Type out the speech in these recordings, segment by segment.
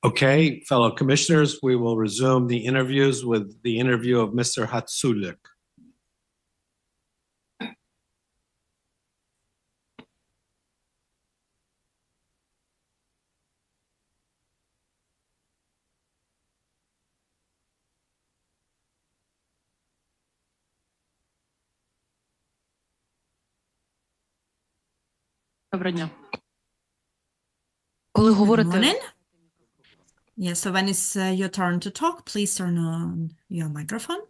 Okay, fellow commissioners, we will resume the interviews with the interview of Mr. Gацелюк. Доброго дня. Коли говорите... Yeah, so when it's your turn to talk, please turn on your microphone.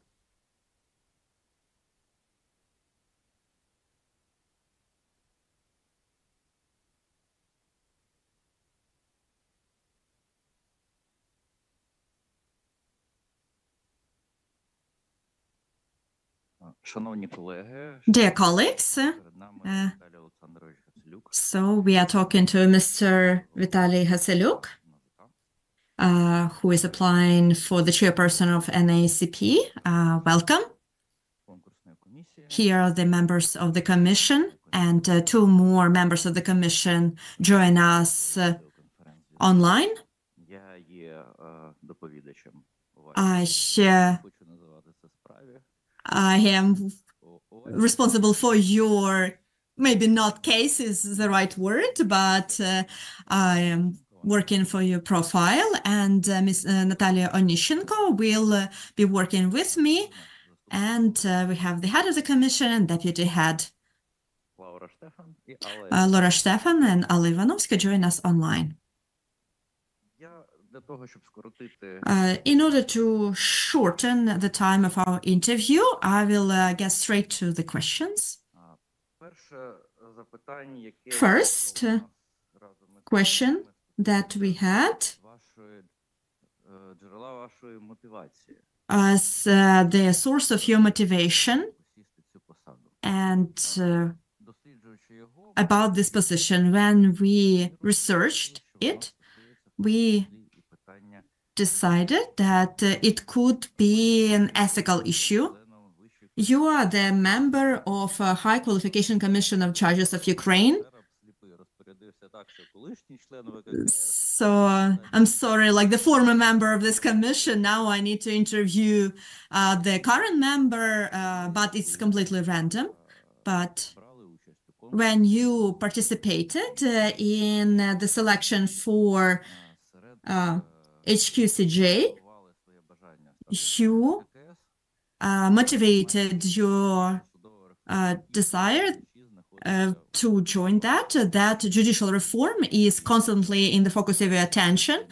Шановні колеги, Dear colleagues, so we are talking to Mr. Vitaly Gацелюк, who is applying for the chairperson of NACP. Welcome. Here are the members of the commission, and two more members of the commission join us online. I am responsible for your, maybe not case is the right word, but I am working for your profile, and Ms. Natalia Onyshenko will be working with me, and we have the head of the commission and deputy head, Laura Stefan and Alla Ivanovska join us online. In order to shorten the time of our interview, I will get straight to the questions. First question that we had as the source of your motivation and about this position. When we researched it, we decided that it could be an ethical issue. You are the member of a High Qualification Commission of Judges of Ukraine. So I'm sorry, like the former member of this commission, now I need to interview the current member, but it's completely random. But when you participated in the selection for HQCJ, you motivated your desire to join that judicial reform is constantly in the focus of your attention,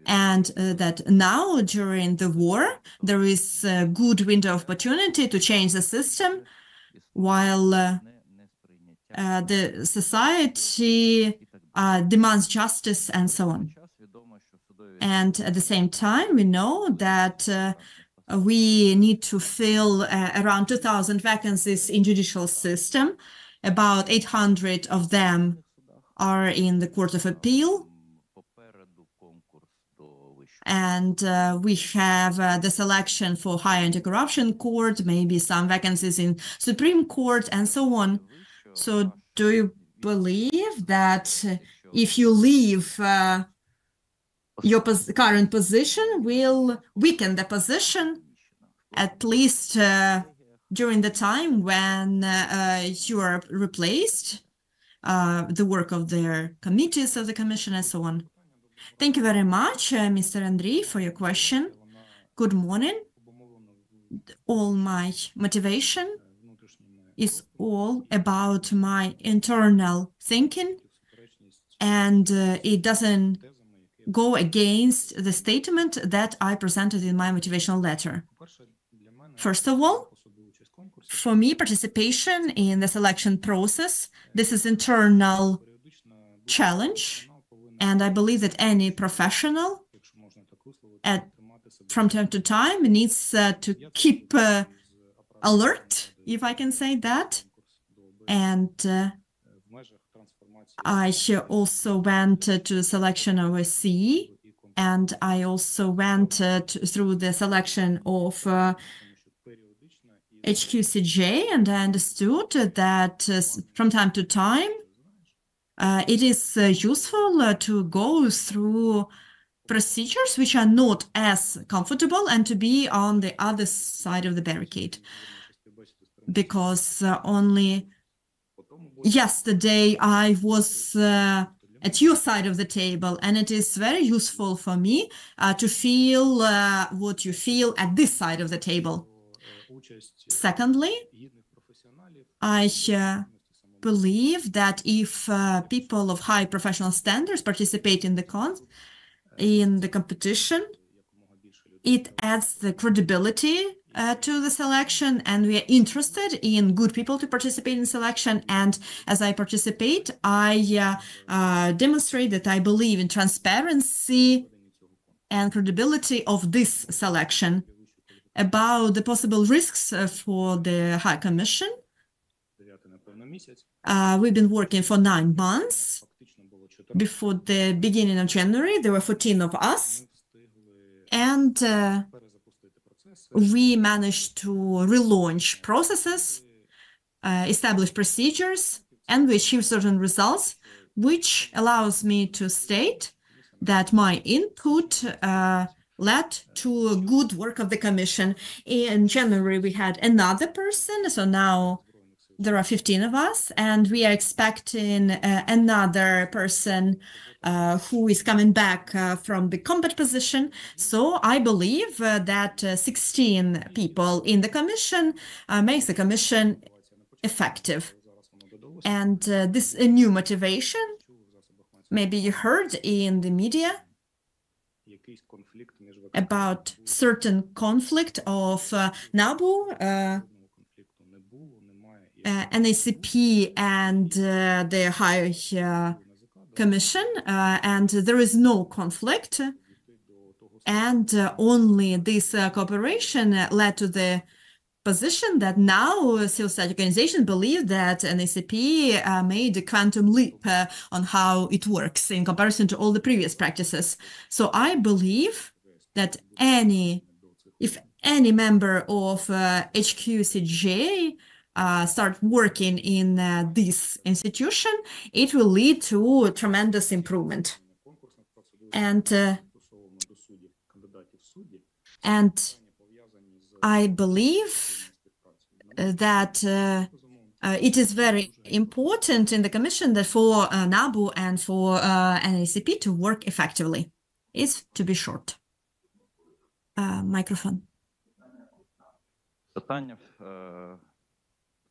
and that now during the war there is a good window of opportunity to change the system while the society demands justice and so on. And at the same time, we know that we need to fill around 2,000 vacancies in judicial system. About 800 of them are in the Court of Appeal. And we have the selection for Higher Anti-Corruption Court, maybe some vacancies in Supreme Court, and so on. So do you believe that if you leave your current position will weaken the position, at least during the time when you are replaced, the work of their committees of the commission and so on? Thank you very much, Mr. Andrei, for your question. Good morning. All my motivation is all about my internal thinking, and it doesn't go against the statement that I presented in my motivational letter. First of all, for me, participation in the selection process, this is internal challenge, and I believe that any professional from time to time needs to keep alert, if I can say that. And I also went to the selection of a CE, and I also went through the selection of HQCJ, and I understood that from time to time it is useful to go through procedures which are not as comfortable and to be on the other side of the barricade. Because only yesterday I was at your side of the table, and it is very useful for me to feel what you feel at this side of the table. Secondly, I believe that if people of high professional standards participate in the competition, it adds the credibility to the selection, and we are interested in good people to participate in selection. And as I participate, I demonstrate that I believe in transparency and credibility of this selection. About the possible risks for the High Commission, we've been working for 9 months. Before the beginning of January, there were 14 of us, and we managed to relaunch processes, establish procedures, and we achieved certain results, which allows me to state that my input led to a good work of the Commission. In January, we had another person, so now there are 15 of us, and we are expecting another person who is coming back from the combat position. So I believe that 16 people in the Commission makes the Commission effective. And this new motivation, maybe you heard in the media about certain conflict of NABU, NACP and the High Commission, and there is no conflict, and only this cooperation led to the position that now civil society organizations believe that NACP made a quantum leap on how it works in comparison to all the previous practices. So I believe that if any member of HQCJ start working in this institution, it will lead to tremendous improvement. And I believe that it is very important in the Commission that for NABU and for NACP to work effectively. Is to be short. Microphone. Питання в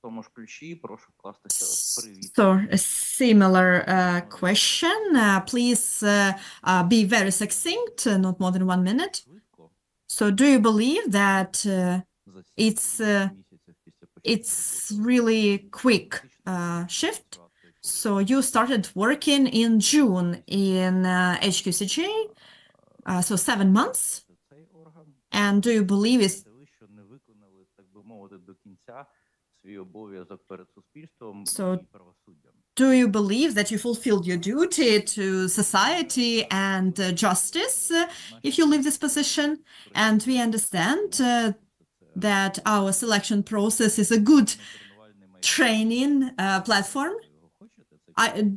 тому ж ключі, прошу вкластися в привіт. So, a similar question. Please be very succinct, not more than 1 minute. So, do you believe that it's really quick shift? So, you started working in June in HQCJ, so 7 months. And do you believe it's so do you believe that you fulfilled your duty to society and justice if you leave this position? And we understand that our selection process is a good training platform.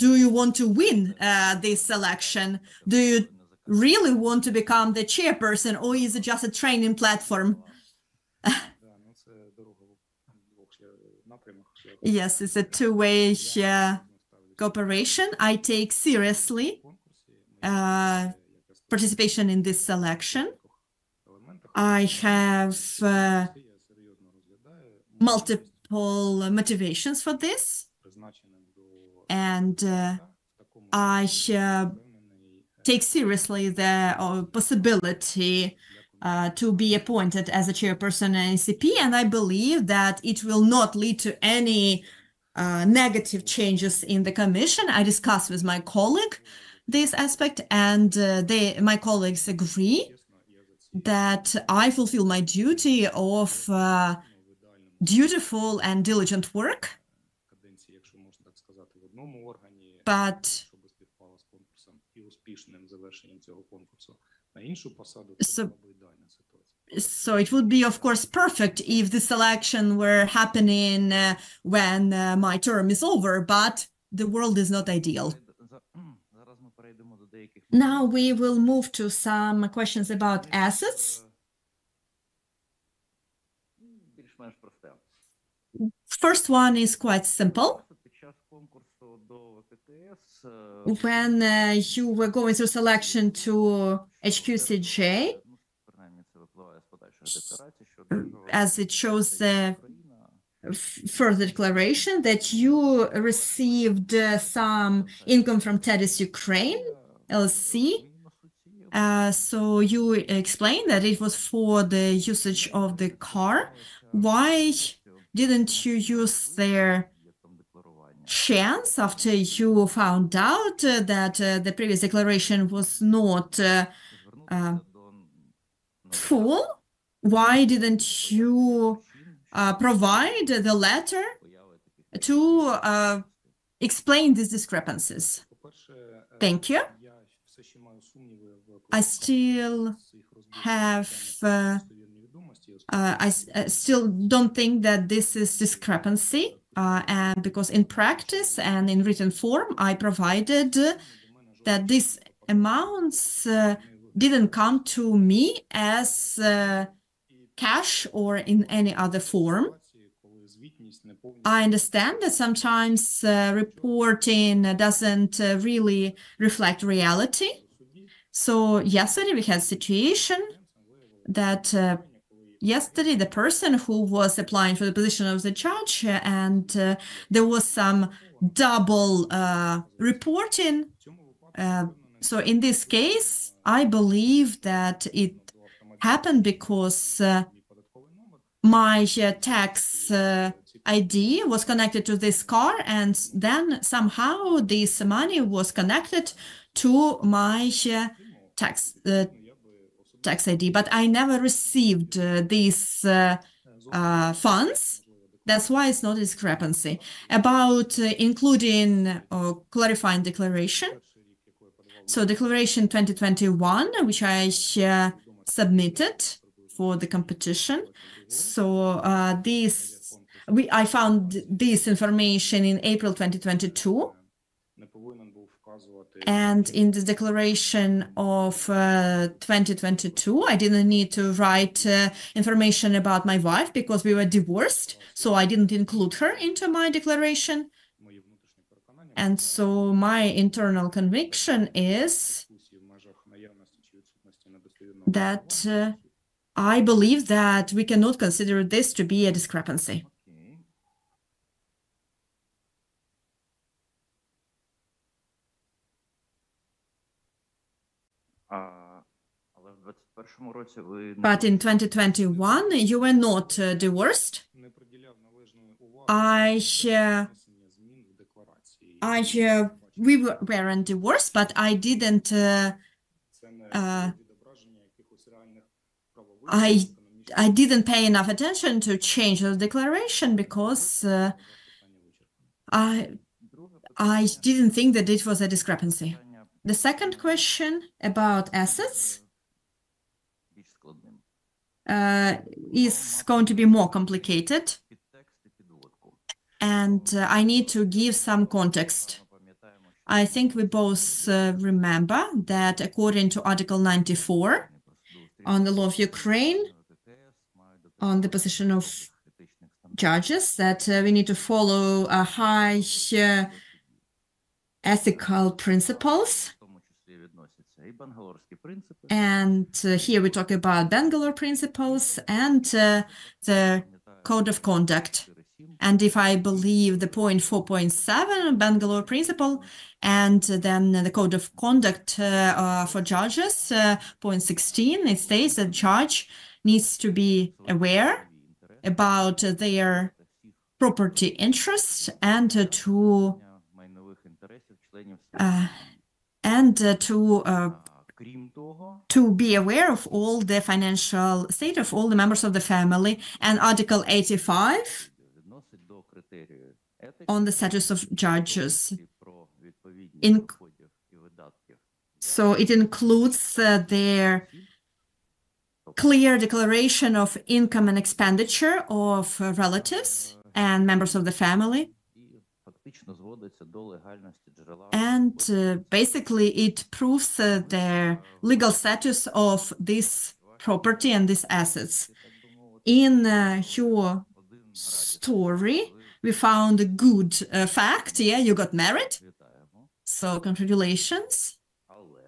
Do you want to win this selection? Do you really want to become the chairperson, or is it just a training platform? Yes, it's a two-way cooperation. I take seriously participation in this selection. I have multiple motivations for this, and I take seriously the possibility to be appointed as a chairperson in NACP, and I believe that it will not lead to any negative changes in the Commission. I discussed with my colleague this aspect, and my colleagues agree that I fulfill my duty of dutiful and diligent work. But so it would be, of course, perfect if the selection were happening when my term is over, but the world is not ideal. Now we will move to some questions about assets. Більш-менш просте. First one is quite simple. Під час конкурсу до ВККС When you were going through selection to HQCJ, принаймні це випливає з подальшої декларації, що as it shows the further declaration that you received some income from Tedis Ukraine LLC. So you explained that it was for the usage of the car. Why didn't you use their chance after you found out that the previous declaration was not full? Why didn't you provide the letter to explain these discrepancies? Thank you. I still have, I still don't think that this is discrepancy, and because in practice and in written form, I provided that these amounts didn't come to me as cash or in any other form. I understand that sometimes reporting doesn't really reflect reality. So yesterday we had a situation that yesterday the person who was applying for the position of the judge and there was some double reporting. So in this case, I believe that it happened because my tax ID was connected to this car, and then somehow this money was connected to my tax ID. But I never received these funds. That's why it's not a discrepancy. About including or clarifying declaration. So declaration 2021, which I submitted for the competition. So I found this information in April 2022. And in the declaration of 2022, I didn't need to write information about my wife because we were divorced. So I didn't include her into my declaration. And so my internal conviction is that I believe that we cannot consider this to be a discrepancy. But in 2021, you were not divorced. We weren't divorced, but I didn't. I didn't pay enough attention to change the declaration because I didn't think that it was a discrepancy. The second question about assets is going to be more complicated, and I need to give some context. I think we both remember that according to Article 94 on the law of Ukraine, on the position of judges, that we need to follow a high ethical principles. And here we talk about Bangalore principles and the code of conduct. And if I believe the point 4.7 Bangalore principle and then the code of conduct for judges, point 16, it states that judge needs to be aware about their property interests and to be aware of all the financial state of all the members of the family. And Article 85 on the status of judges. So it includes their clear declaration of income and expenditure of relatives and members of the family. логічно зводиться до легальності джерела. And basically it proves the legal status of this property and these assets. In your story, we found a good fact. Yeah, you got married. Вітаємо. So congratulations. Але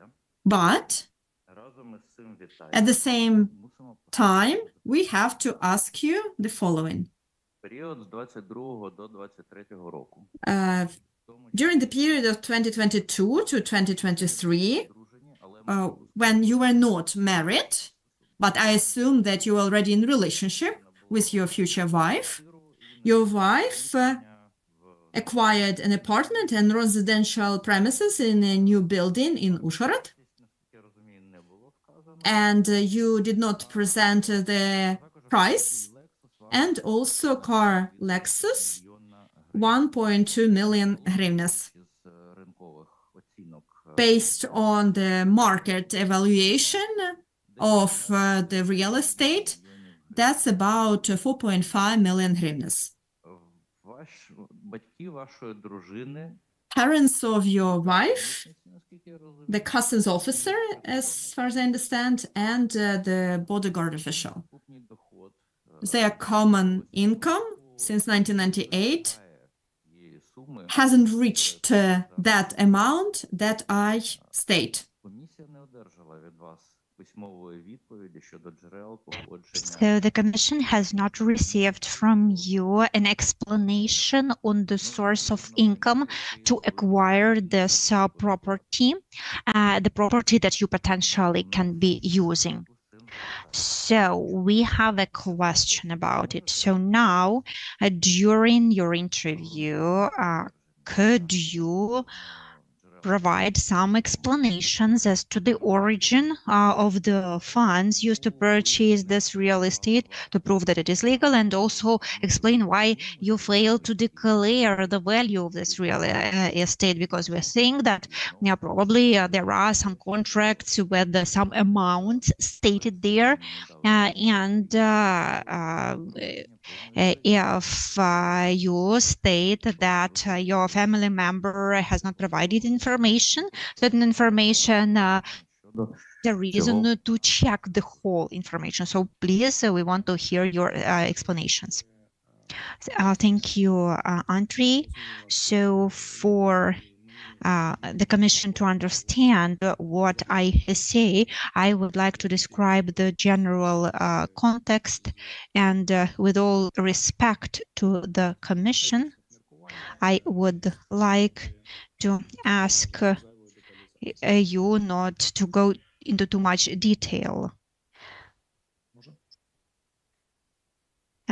But разом із цим at вітаємо. the same Мусимо time, we have to ask you the following. період з 22 до 23 року. Uh, during the period of 2022 to 2023, Дружині, але when you were not married, but I assume that you're already in relationship with your future wife, your wife acquired an apartment and residential premises in a new building in Uzhhorod, наскільки я розумію, не було вказано. and you did not present the price, and also car Lexus, 1.2 million hryvnias. Із ринкових оцінок Based on the market evaluation of the real estate, that's about 4.5 million hryvnias. Батьки вашої дружини, Parents of your wife, наскільки я розумію, the customs officer, as far as I understand, and the bodyguard official. сукупний доход Their common income since 1998 цієї суми hasn't reached that amount that I state. комісія не одержала від вас письмової відповіді щодо джерел походження. So the Commission has not received from you an explanation on the source of income to acquire this property, the property that you potentially can be using. So we have a question about it. So now, during your interview, could you provide some explanations as to the origin of the funds used to purchase this real estate to prove that it is legal, and also explain why you failed to declare the value of this real estate, because we're saying that probably there are some contracts with some amounts stated there, and if you state that your family member has not provided certain information, the reason to check the whole information. So please, we want to hear your explanations. Thank you, Andrei. So for the Commission to understand what I say, I would like to describe the general context, and with all respect to the Commission, I would like to ask you not to go into too much detail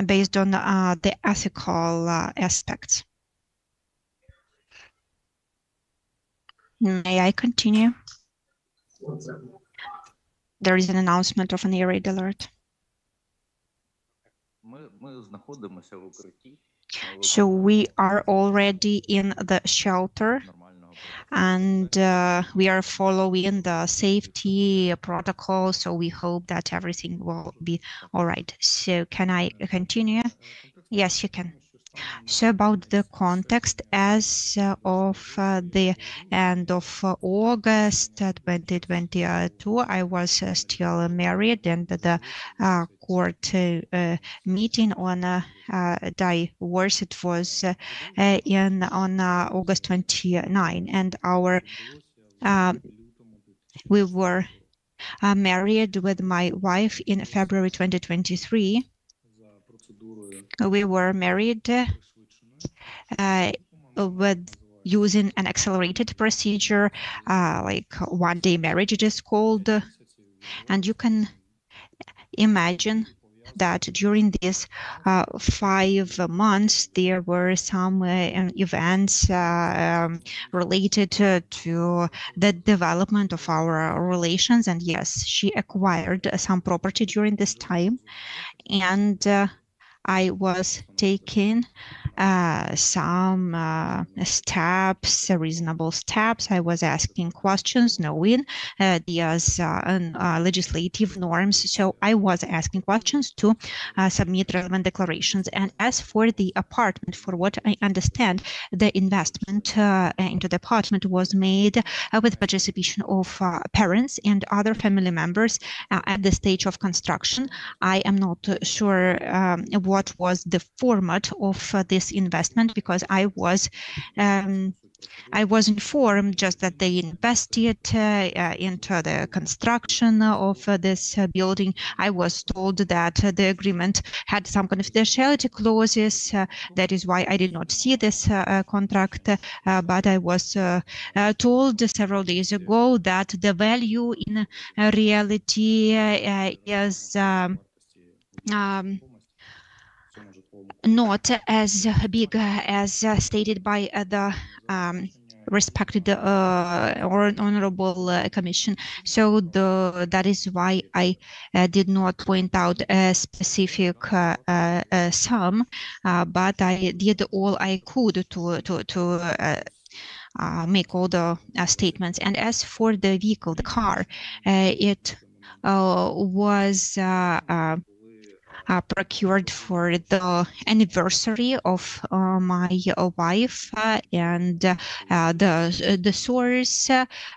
based on the ethical aspects. May I continue? There is an announcement of an air raid alert. Ми знаходимося в укритті. So we are already in the shelter, and we are following the safety protocol, so we hope that everything will be all right. So can I continue? Yes, you can. So about the context, as of the end of August 2022, I was still married, and the court meeting on divorce, it was on August 29, and we were married with my wife in February 2023. We were married with using an accelerated procedure, like one-day marriage it is called, and you can imagine that during these 5 months there were some events related to the development of our relations, and yes, she acquired some property during this time, and I was taken some steps, reasonable steps. I was asking questions, knowing these legislative norms. So I was asking questions to submit relevant declarations. And as for the apartment, for what I understand, the investment into the apartment was made with participation of parents and other family members at the stage of construction. I am not sure what was the format of this investment, because I was informed just that they invested into the construction of this building. I was told that the agreement had some confidentiality clauses. That is why I did not see this contract. But I was told several days ago that the value in reality is not as big as stated by the respected or honorable commission. So that is why I did not point out a specific sum, but I did all I could to make all the statements. And as for the vehicle, the car, it was procured for the anniversary of my wife, and the source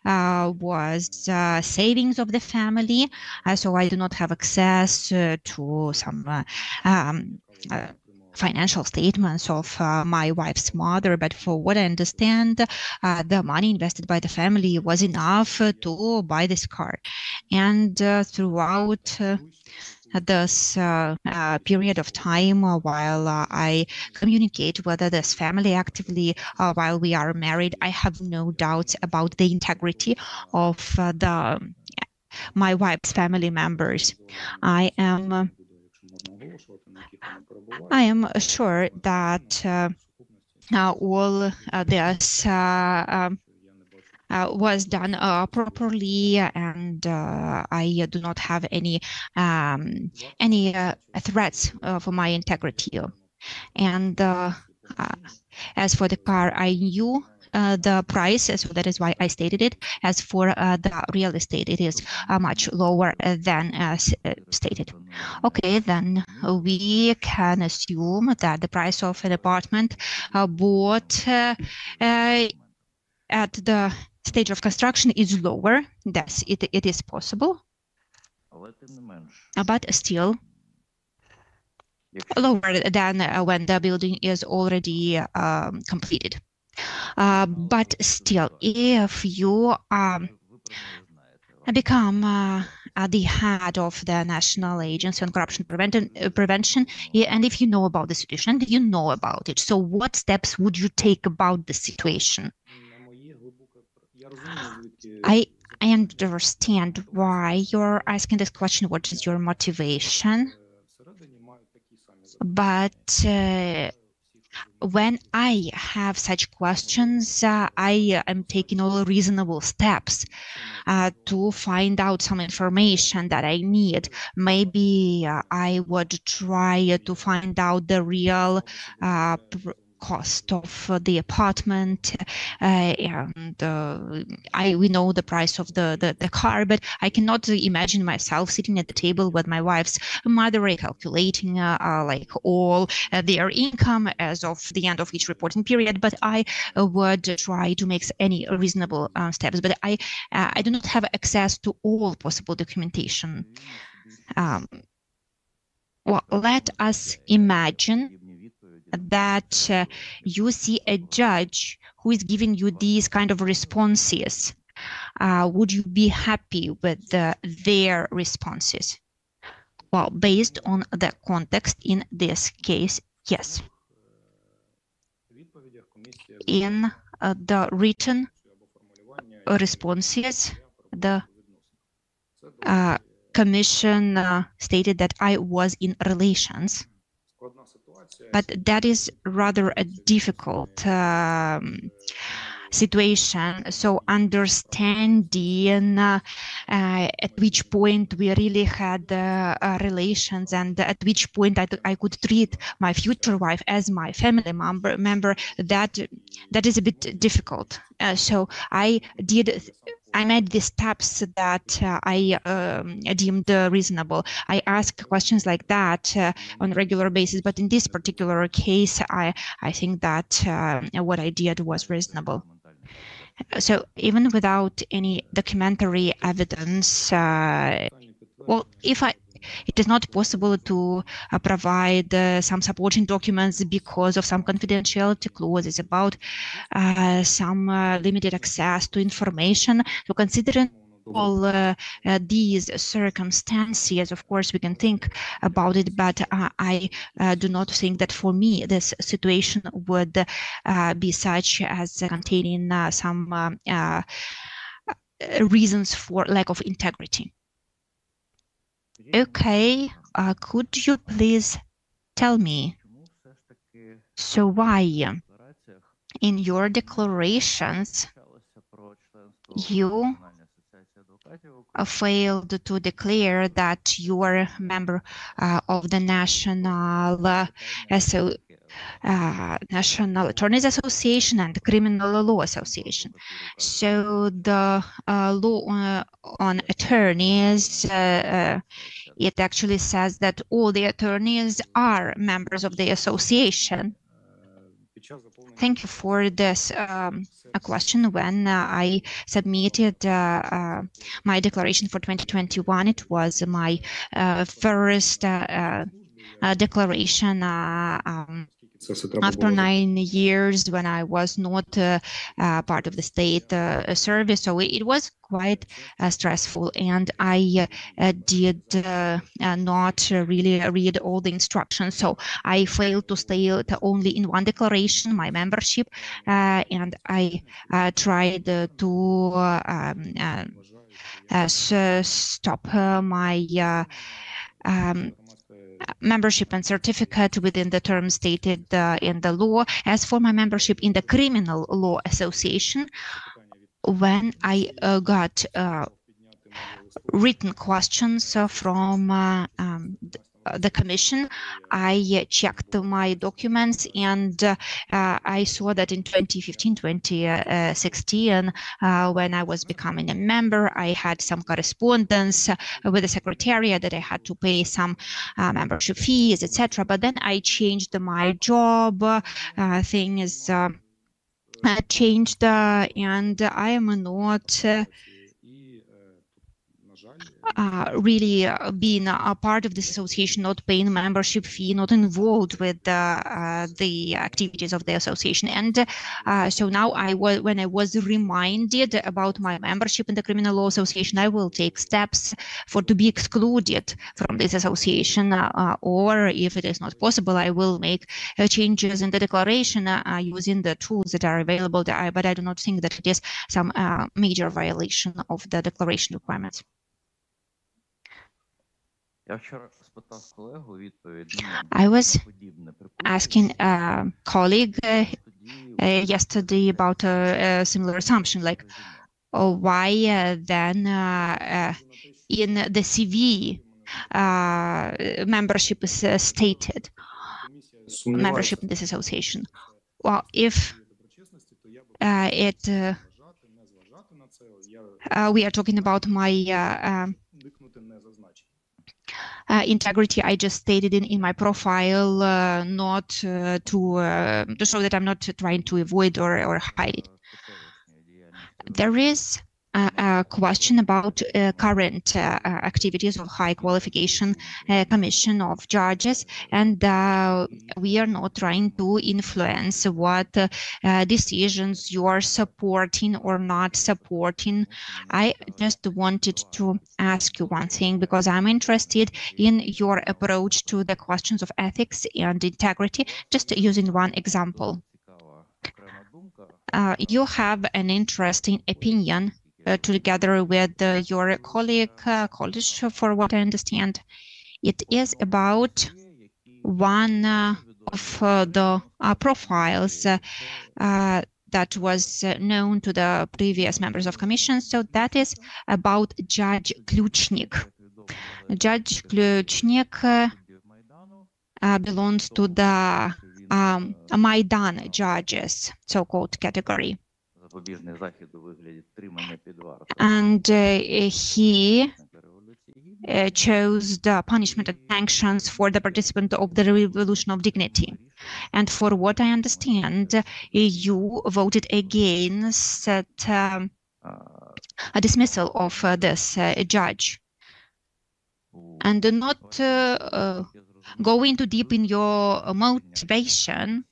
was savings of the family. So I do not have access to some financial statements of my wife's mother, but for what I understand, the money invested by the family was enough to buy this car. And throughout this period of time, while I communicate with this family actively while we are married, I have no doubts about the integrity of my wife's family members. I am sure that all this was done properly, and I do not have any threats for my integrity. And as for the car, I knew the price, so that is why I stated it. As for the real estate, it is much lower than stated. Okay, then we can assume that the price of an apartment bought at the stage of construction is lower. Yes, it is possible, but still lower than when the building is already completed. But still, if you become the head of the National Agency on Corruption Prevention, and if you know about the situation, and you know about it, so what steps would you take about the situation? I understand why you're asking this question. What is your motivation? But when I have such questions, I am taking all reasonable steps to find out some information that I need. Maybe I would try to find out the real cost of the apartment, and we know the price of the car, but I cannot imagine myself sitting at the table with my wife's mother calculating like all their income as of the end of each reporting period. But I would try to make any reasonable steps, but I do not have access to all possible documentation. Well, let us imagine that you see a judge who is giving you these kind of responses. Would you be happy with their responses? Well, based on the context in this case, yes. In the written responses, the Commission stated that I was in relations. But that is rather a difficult situation. So understanding at which point we really had relations, and at which point I could treat my future wife as my family member, that is a bit difficult. So I made the steps that I deemed reasonable. I ask questions like that on a regular basis, but in this particular case, I think that what I did was reasonable. So even without any documentary evidence, well, it is not possible to provide some supporting documents because of some confidentiality clauses about some limited access to information. So considering all these circumstances, of course, we can think about it, but I do not think that for me this situation would be such as containing some reasons for lack of integrity. Okay, could you please tell me, so why in your declarations you failed to declare that you are a member of the National Attorneys Association and Criminal Law Association? So the law on attorneys, it actually says that all the attorneys are members of the association. Thank you for this question. When I submitted my declaration for 2021, it was my first declaration after 9 years when I was not part of the state service. So it was quite stressful, and I did not really read all the instructions. So I failed to state only in one declaration my membership, and I tried to stop my membership and certificate within the terms stated in the law. As for my membership in the Criminal Law Association, when I got written questions from the Commission, I checked my documents, and I saw that in 2015, 2016, when I was becoming a member, I had some correspondence with the Secretariat that I had to pay some membership fees, etc. But then I changed my job, things changed, and I am not really being a part of this association, not paying membership fee, not involved with the activities of the association. And so now when I was reminded about my membership in the Criminal Law Association, I will take steps to be excluded from this association, or if it is not possible, I will make changes in the declaration using the tools that are available. But I do not think that it is some major violation of the declaration requirements. I was asking a colleague yesterday about a similar assumption, like why then in the CV membership is stated, membership in this association. Well, if we are talking about my integrity, I just stated in my profile, not to show that I'm not trying to avoid or hide it. There is a question about current activities of High Qualification Commission of Judges, and we are not trying to influence what decisions you are supporting or not supporting. I just wanted to ask you one thing, because I'm interested in your approach to the questions of ethics and integrity, just using one example. You have an interesting opinion together with your colleague, college, for what I understand. It is about one of the profiles that was known to the previous members of commission. So that is about Judge Kluchnik. Judge Kluchnik belongs to the Maidan judges, so-called category. And he chose the punishment and sanctions for the participant of the Revolution of Dignity. And for what I understand, you voted against a dismissal of this judge. And not going too deep in your motivation,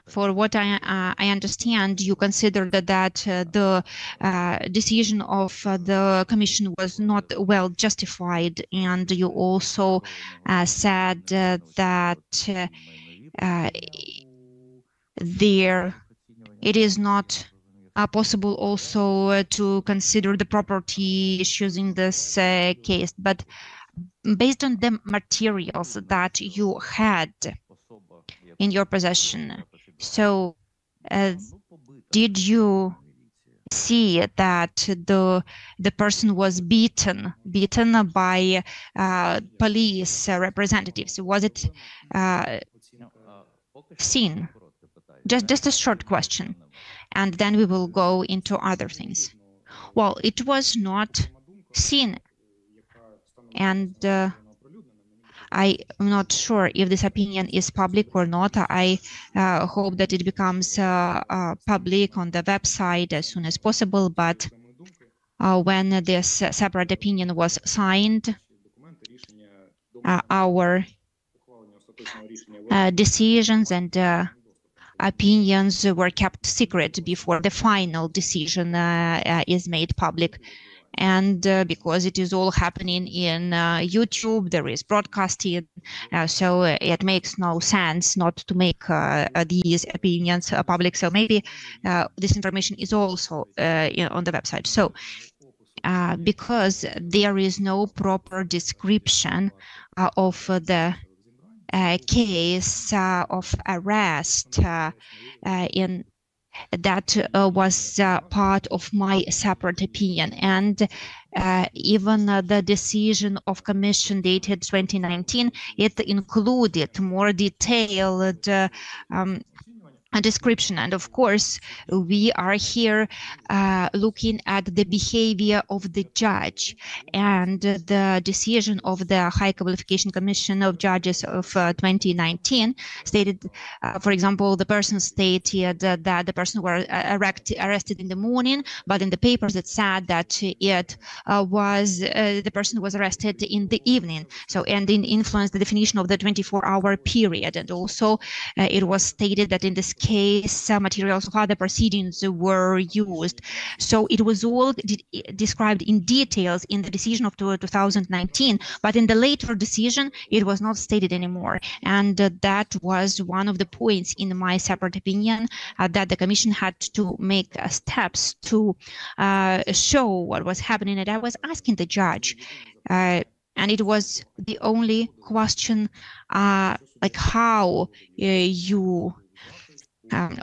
for what I understand, you considered that the decision of the commission was not well justified, and you also said that it is not possible also to consider the property issues in this case. But based on the materials that you had in your possession, so did you see that the person was beaten by police representatives? Was it seen? Just a short question, and then we will go into other things. Well, it was not seen, and I am not sure if this opinion is public or not. I hope that it becomes public on the website as soon as possible. But when this separate opinion was signed, our decisions and opinions were kept secret before the final decision is made public. And because it is all happening in YouTube, there is broadcasting, so it makes no sense not to make these opinions public. So maybe this information is also on the website. So because there is no proper description of the case of arrest in that was part of my separate opinion, and even the decision of commission dated 2019, it included more detailed a description. And of course, we are here looking at the behavior of the judge, and the decision of the High Qualification Commission of Judges of 2019 stated, for example, the person stated that the person was arrested in the morning, but in the papers it said that it was the person was arrested in the evening. So, and it influenced the definition of the 24-hour period. And also it was stated that in this case materials of other proceedings were used. So it was all described in details in the decision of 2019, but in the later decision it was not stated anymore. And that was one of the points in my separate opinion, that the commission had to make steps to show what was happening. And I was asking the judge, and it was the only question, like how you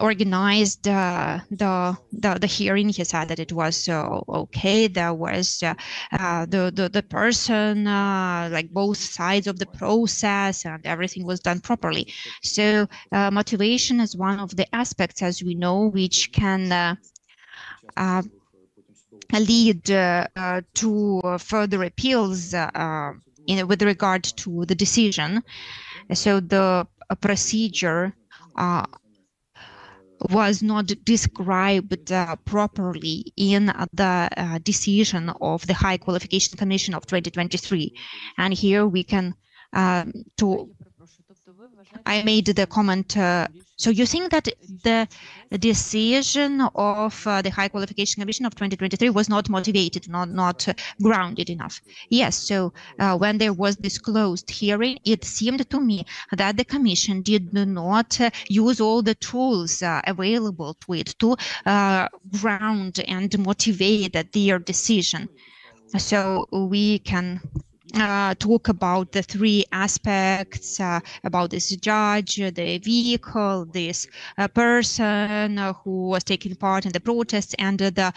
organized the hearing. He said that it was okay. There was the person, like both sides of the process, and everything was done properly. So motivation is one of the aspects, as we know, which can lead to further appeals with regard to the decision. So the procedure was not described properly in the decision of the High Qualification Commission of 2023. And here we can, I made the comment, so you think that the decision of the High Qualification Commission of 2023 was not motivated, not grounded enough? Yes, so when there was this closed hearing, it seemed to me that the Commission did not use all the tools available to it to ground and motivate their decision. So we can talk about the three aspects about this judge, the vehicle, this person who was taking part in the protests, and the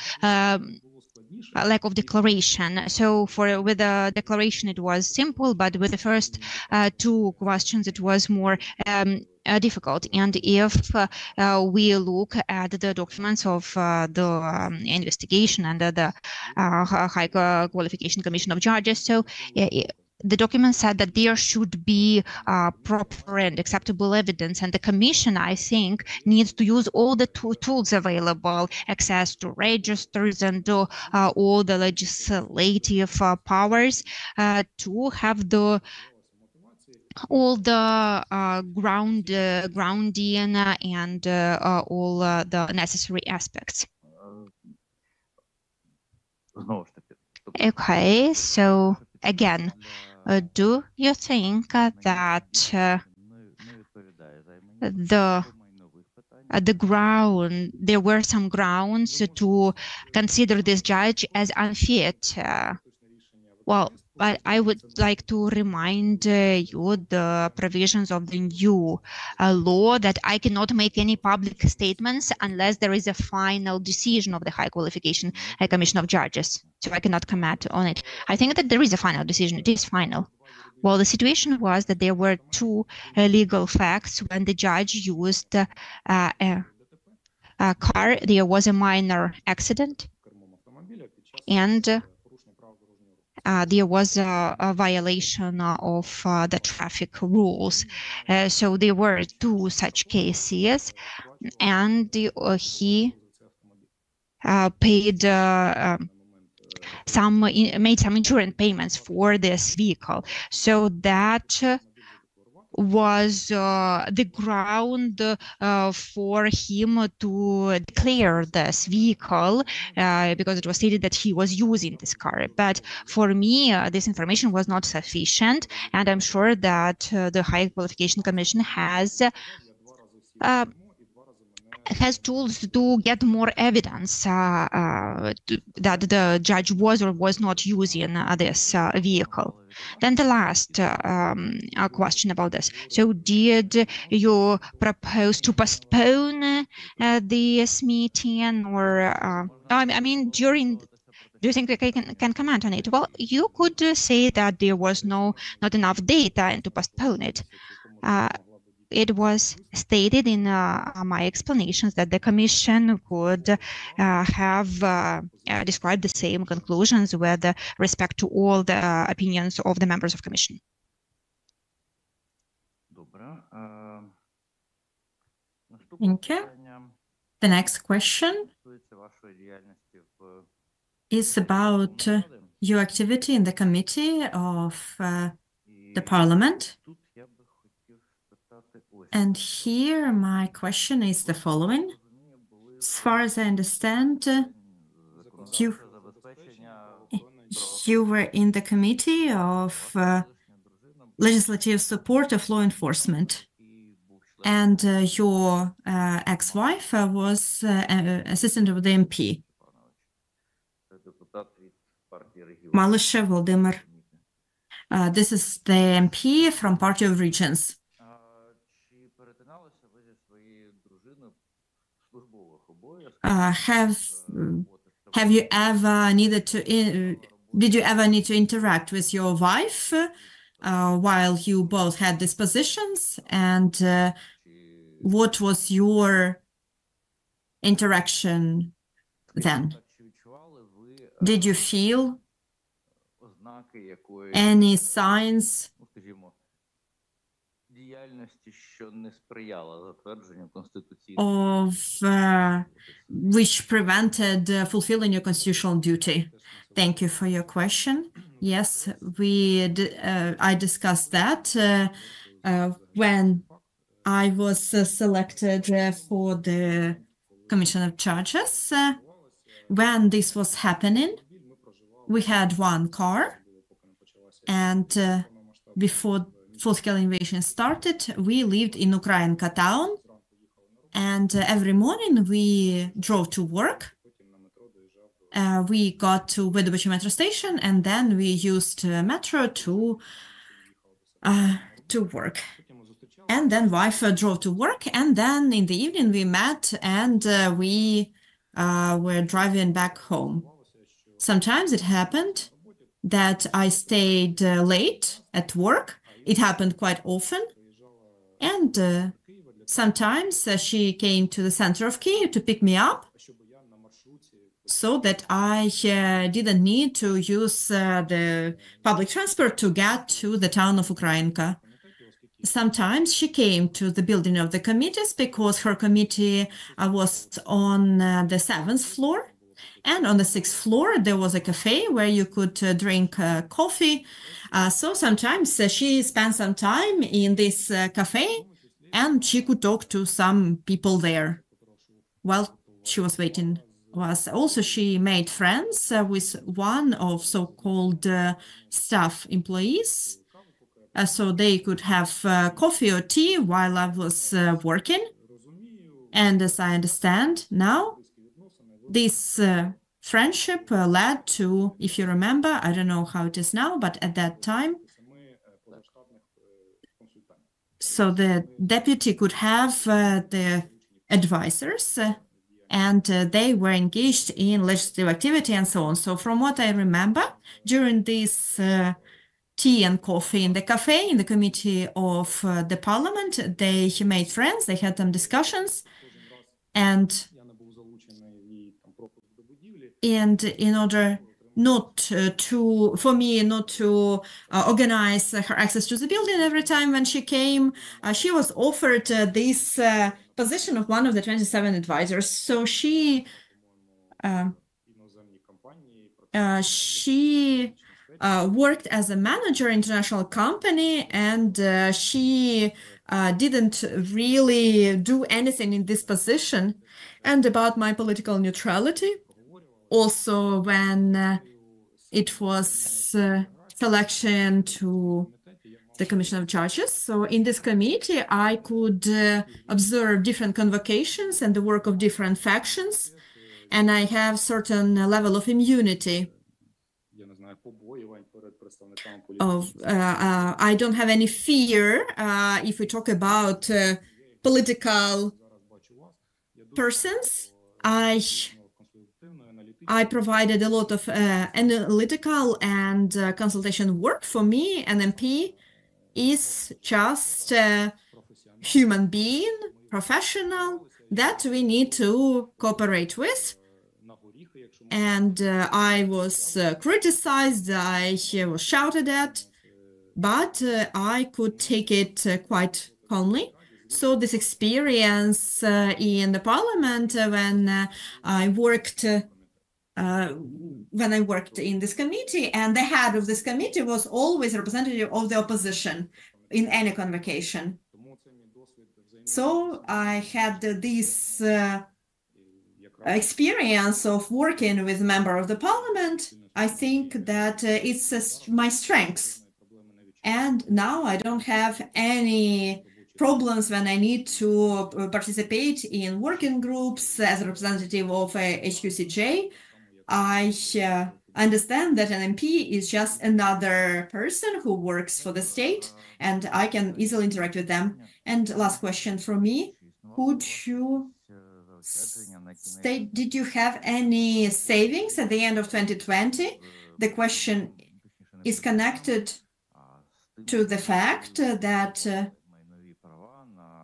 lack of declaration. So with the declaration it was simple, but with the first two questions it was more difficult. And if we look at the documents of the investigation under the High Qualification Commission of Judges, so the document said that there should be proper and acceptable evidence, and the commission, I think, needs to use all the tools available, access to registers and all the legislative powers to have all the grounding and all the necessary aspects. Okay, so again, do you think that there were some grounds to consider this judge as unfit? Well, but I would like to remind you the provisions of the new law that I cannot make any public statements unless there is a final decision of the High Qualification Commission of Judges. So I cannot comment on it. I think that there is a final decision. It is final. Well, the situation was that there were two legal facts when the judge used a car. There was a minor accident, and there was a violation of the traffic rules. So there were two such cases, and he paid made some insurance payments for this vehicle. So that was the ground for him to declare this vehicle because it was stated that he was using this car. But for me, this information was not sufficient, and I'm sure that the High Qualification Commission has tools to get more evidence that the judge was or was not using this vehicle. Then the last question about this. So did you propose to postpone this meeting, or I mean, during, do you think we can comment on it? Well, you could say that there was not enough data and to postpone it. It was stated in my explanations that the Commission could have described the same conclusions with respect to all the opinions of the members of Commission. Thank you. The next question is about your activity in the committee of the Parliament. And here my question is the following. As far as I understand, you were in the committee of legislative support of law enforcement, and your ex-wife was assistant of the MP. Malyshev Volodymyr. This is the MP from Party of Regions. Have you ever needed to did you ever need to interact with your wife while you both had these positions, and what was your interaction then? Did you feel any signs of which prevented fulfilling your constitutional duty? Thank you for your question. Yes, I discussed that when I was selected for the Commission of Judges. When this was happening, we had one car, and before full-scale invasion started, we lived in Ukrainka town, and every morning we drove to work, we got to Vidovich metro station, and then we used metro to work. And then wife drove to work, and then in the evening we met, and we were driving back home. Sometimes it happened that I stayed late at work. It happened quite often. And sometimes she came to the center of Kyiv to pick me up, so that I didn't need to use the public transport to get to the town of Ukrainka. Sometimes she came to the building of the committees because her committee was on the 7th floor. And on the 6th floor, there was a cafe where you could drink coffee. So sometimes she spent some time in this cafe, and she could talk to some people there while she was waiting. Also, she made friends with one of so-called staff employees, so they could have coffee or tea while I was working. And as I understand now, this friendship led to, if you remember, I don't know how it is now, but at that time, so the deputy could have the advisors, and they were engaged in legislative activity and so on. So from what I remember, during this tea and coffee in the cafe, in the committee of the parliament, they made friends, they had some discussions, and in order for me not to organize her access to the building every time when she came, she was offered this position of one of the 27 advisors. So she worked as a manager in international company, and she didn't really do anything in this position. And about my political neutrality, also when it was selection to the Commission of Judges. So in this committee, I could observe different convocations and the work of different factions, and I have certain level of immunity. I don't have any fear if we talk about political persons. I provided a lot of analytical and consultation work. For me, an MP is just a human being, professional, that we need to cooperate with. And I was criticized, I was shouted at, but I could take it quite calmly. So this experience in the parliament when I worked in this committee, and the head of this committee was always a representative of the opposition in any convocation. So I had this experience of working with a member of the parliament. I think that it's my strength. And now I don't have any problems when I need to participate in working groups as a representative of HQCJ. I understand that an MP is just another person who works for the state, and I can easily interact with them. And last question from me, could you state, did you have any savings at the end of 2020? The question is connected to the fact that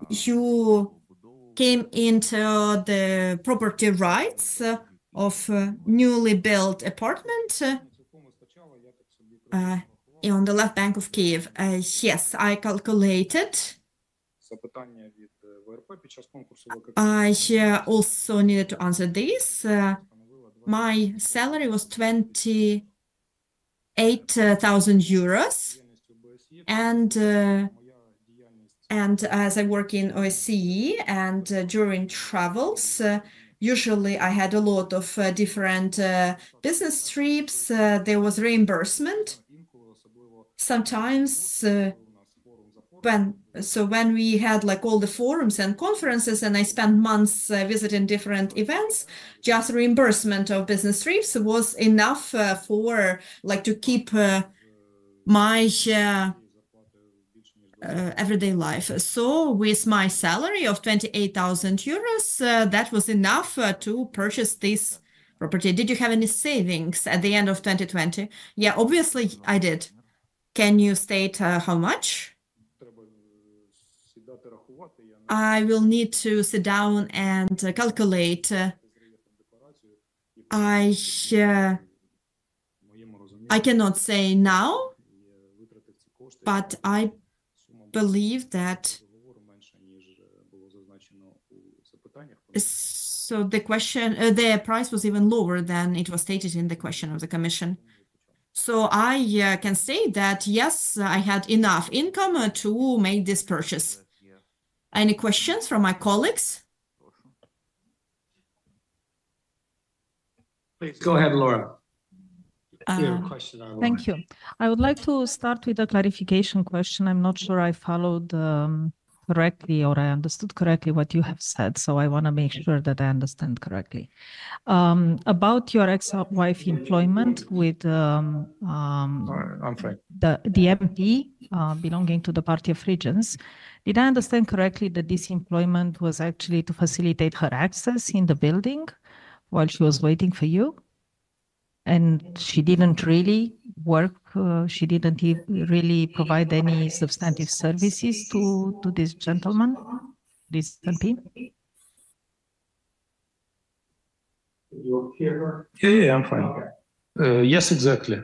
you came into the property rights of newly built apartment on the left bank of Kyiv. Yes, I calculated. I also needed to answer this. My salary was 28,000 euros, and as I work in OSCE and during travels, usually I had a lot of different business trips. There was reimbursement. Sometimes when we had like all the forums and conferences, and I spent months visiting different events, just reimbursement of business trips was enough for like to keep my everyday life. So with my salary of 28,000 euros, that was enough to purchase this property. Did you have any savings at the end of 2020? Yeah, obviously I did. Can you state how much? I will need to sit down and calculate. I cannot say now, but I believe that. So the question, the price was even lower than it was stated in the question of the commission. So I can say that yes, I had enough income to make this purchase. Any questions from my colleagues? Please go ahead, Laura. You have a question online. Thank you. I would like to start with a clarification question. I'm not sure I followed correctly or I understood correctly what you have said, so I want to make sure that I understand correctly. About your ex-wife employment with I'm fine. the MP belonging to the Party of Regions, did I understand correctly that this employment was actually to facilitate her access in the building while she was waiting for you? And she didn't really work, she didn't really provide any substantive services to this gentleman, this MP? You hear her? Yeah, I'm fine. Yes, exactly.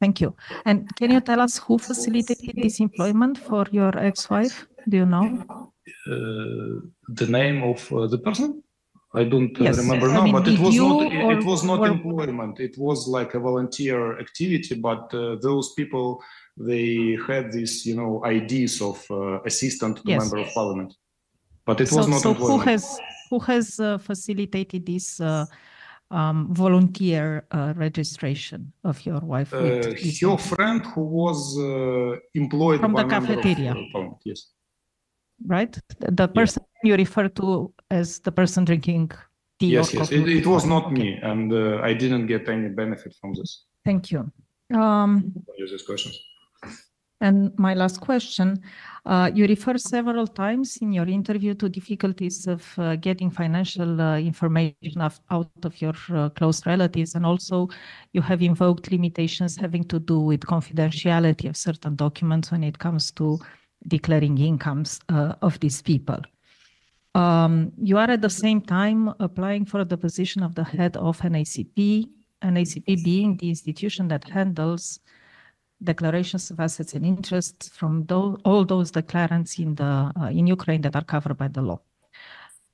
Thank you. And can you tell us who facilitated this employment for your ex-wife? Do you know? The name of the person? I don't Yes. remember I now, mean, but did it was you not. It was not or- employment. It was like a volunteer activity. But those people, they had these, IDs of assistant to Yes. member of parliament. But it was not So employment. who has facilitated this volunteer registration of your wife? With this Her MP? friend who was employed From by the member cafeteria. of parliament. Yes. Right? The person you refer to as the person drinking tea Yes. or Yes. coffee. It was not Okay. me, and I didn't get any benefit from this. Thank you. Use these questions. And my last question, you refer several times in your interview to difficulties of getting financial information out of your close relatives, and also you have invoked limitations having to do with confidentiality of certain documents when it comes to declaring incomes of these people. You are at the same time applying for the position of the head of NACP, NACP being the institution that handles declarations of assets and interests from all those declarants in Ukraine that are covered by the law.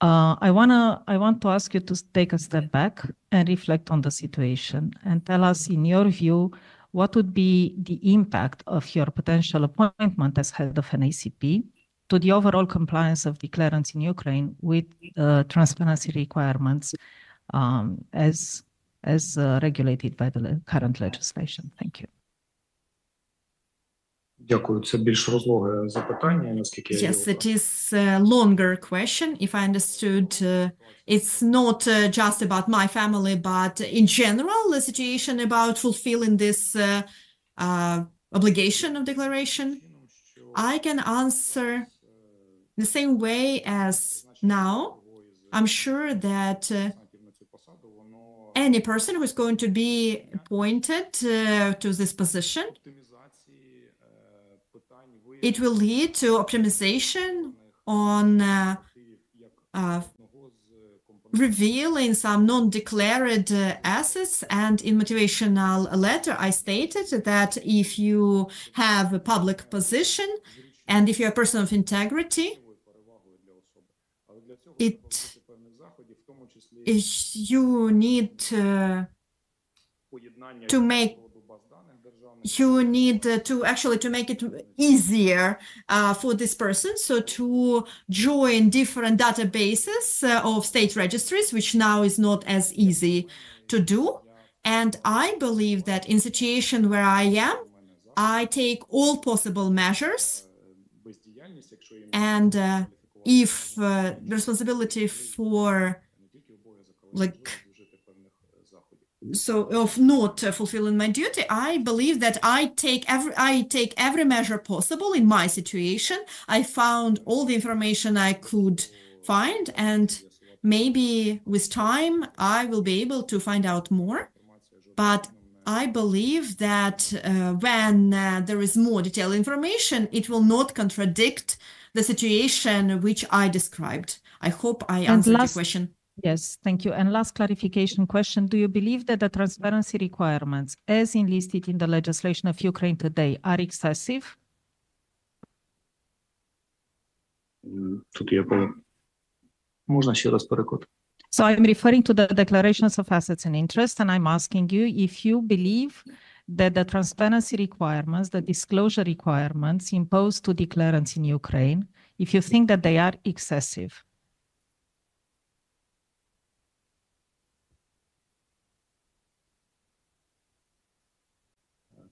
I want to ask you to take a step back and reflect on the situation and tell us, in your view, what would be the impact of your potential appointment as head of NACP to the overall compliance of declarants in Ukraine with transparency requirements as regulated by the current legislation? Thank you. Дякую. Це більш розлоге запитання, наскільки я Yes, it is a longer question. If I understood, it's not just about my family, but in general, the situation about fulfilling this obligation of declaration. I can answer the same way as now. I'm sure that any person who is going to be appointed to this position, it will lead to optimization on revealing some non-declared assets. And in motivational letter, I stated that if you have a public position and if you're a person of integrity, you need to make it easier for this person, so to join different databases of state registries, which now is not as easy to do. And I believe that in situation where I am, I take all possible measures And if the responsibility for of not fulfilling my duty, I believe that I take every measure possible in my situation. I found all the information I could find, and maybe with time I will be able to find out more. But I believe that when there is more detailed information, it will not contradict the situation which I described. I hope I answered your question. Yes, thank you. And last clarification question. Do you believe that the transparency requirements as enlisted in the legislation of Ukraine today are excessive? Тут є можна ще раз переклад. So I'm referring to the declarations of assets and interest, and I'm asking you if you believe that the transparency requirements, the disclosure requirements imposed to declarants in Ukraine, if you think that they are excessive.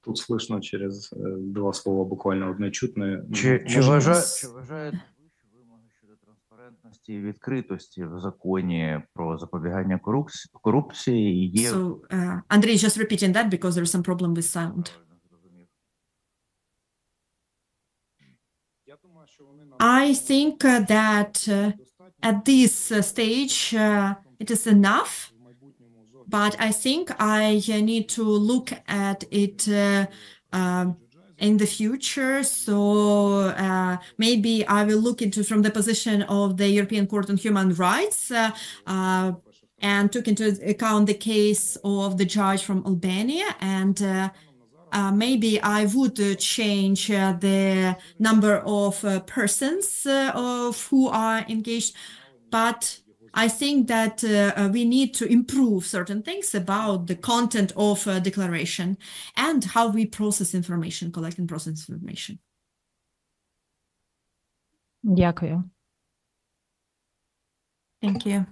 Тут слышно через два слова буквально одне чутне. Чи вважаєте вимоги щодо транспарентності і відкритості в законі про запобігання корупції є? So, Andrei, just repeating that because there's some problem with sound. I think that at this stage it is enough. But I think I need to look at it in the future. So maybe I will look into from the position of the European Court on Human Rights and took into account the case of the judge from Albania. And maybe I would change the number of persons who are engaged. But I think that we need to improve certain things about the content of a declaration and how we process information, collect and process information. Дякую. Thank you.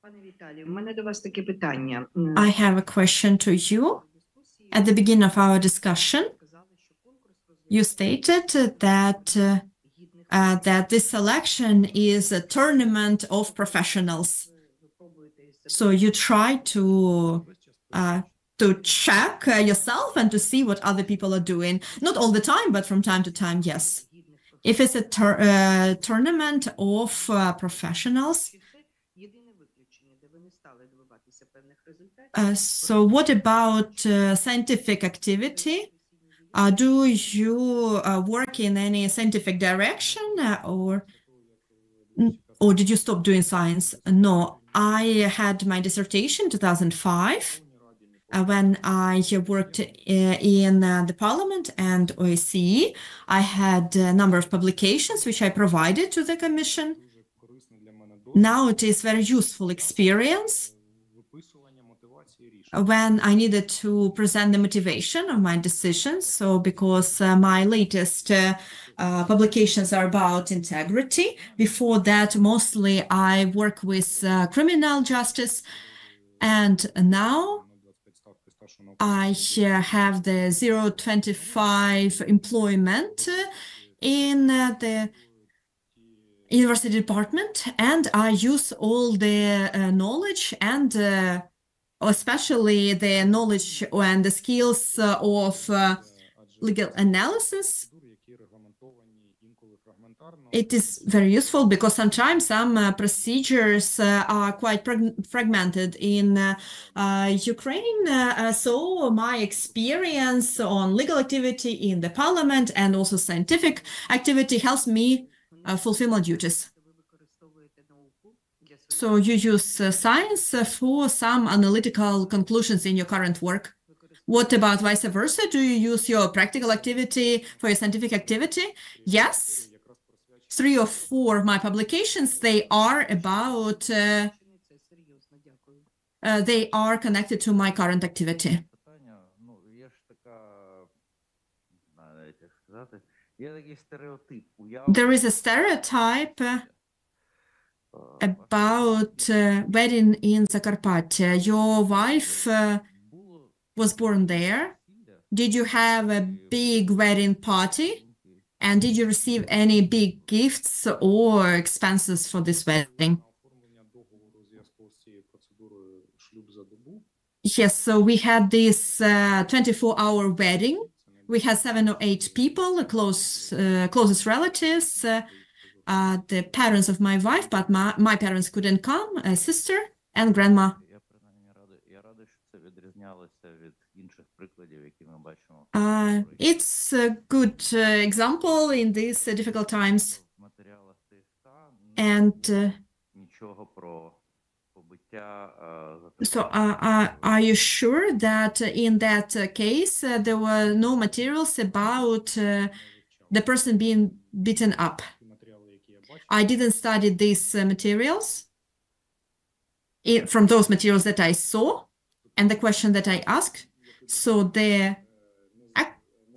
Пане Віталію, в мене до вас таке питання. I have a question to you. At the beginning of our discussion, you stated that that this selection is a tournament of professionals. So you try to check yourself and to see what other people are doing. Not all the time, but from time to time, yes. If it's a tournament of professionals, so what about scientific activity? Do you work in any scientific direction or did you stop doing science? No, I had my dissertation in 2005 when I worked in the Parliament and OSCE. I had a number of publications which I provided to the Commission. Now it is very useful experience when I needed to present the motivation of my decisions. So because my latest publications are about integrity. Before that, mostly I work with criminal justice. And now I have the 025 employment in the university department, and I use all the knowledge and especially the knowledge and the skills of legal analysis. It is very useful because sometimes some procedures are quite fragmented in Ukraine. So my experience on legal activity in the parliament and also scientific activity helps me fulfill my duties. So you use science for some analytical conclusions in your current work. What about vice versa? Do you use your practical activity for your scientific activity? Yes. 3 or 4 of my publications, they are about, they are connected to my current activity. There is a stereotype about wedding in Zakarpattia. Your wife was born there, Did you have a big wedding party? And did you receive any big gifts or expenses for this wedding? Yes, so we had this 24-hour wedding. We had 7 or 8 people, closest relatives, the parents of my wife, but my parents couldn't come, a sister and grandma. It's a good example in these difficult times. And so are you sure that in that case there were no materials about the person being beaten up? I didn't study these materials from those materials that I saw and the question that I asked. So the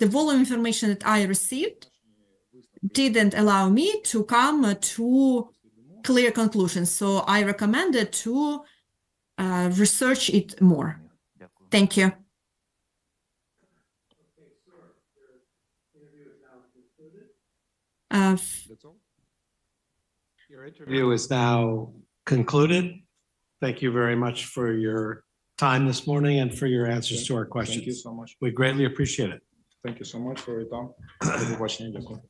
volume information that I received didn't allow me to come to clear conclusions. So I recommended to research it more. Thank you. Your interview is now concluded. Thank you very much for your time this morning and for your answers to our questions. Thank you so much. We greatly appreciate it. Thank you so much for your time. До побачення, дякую.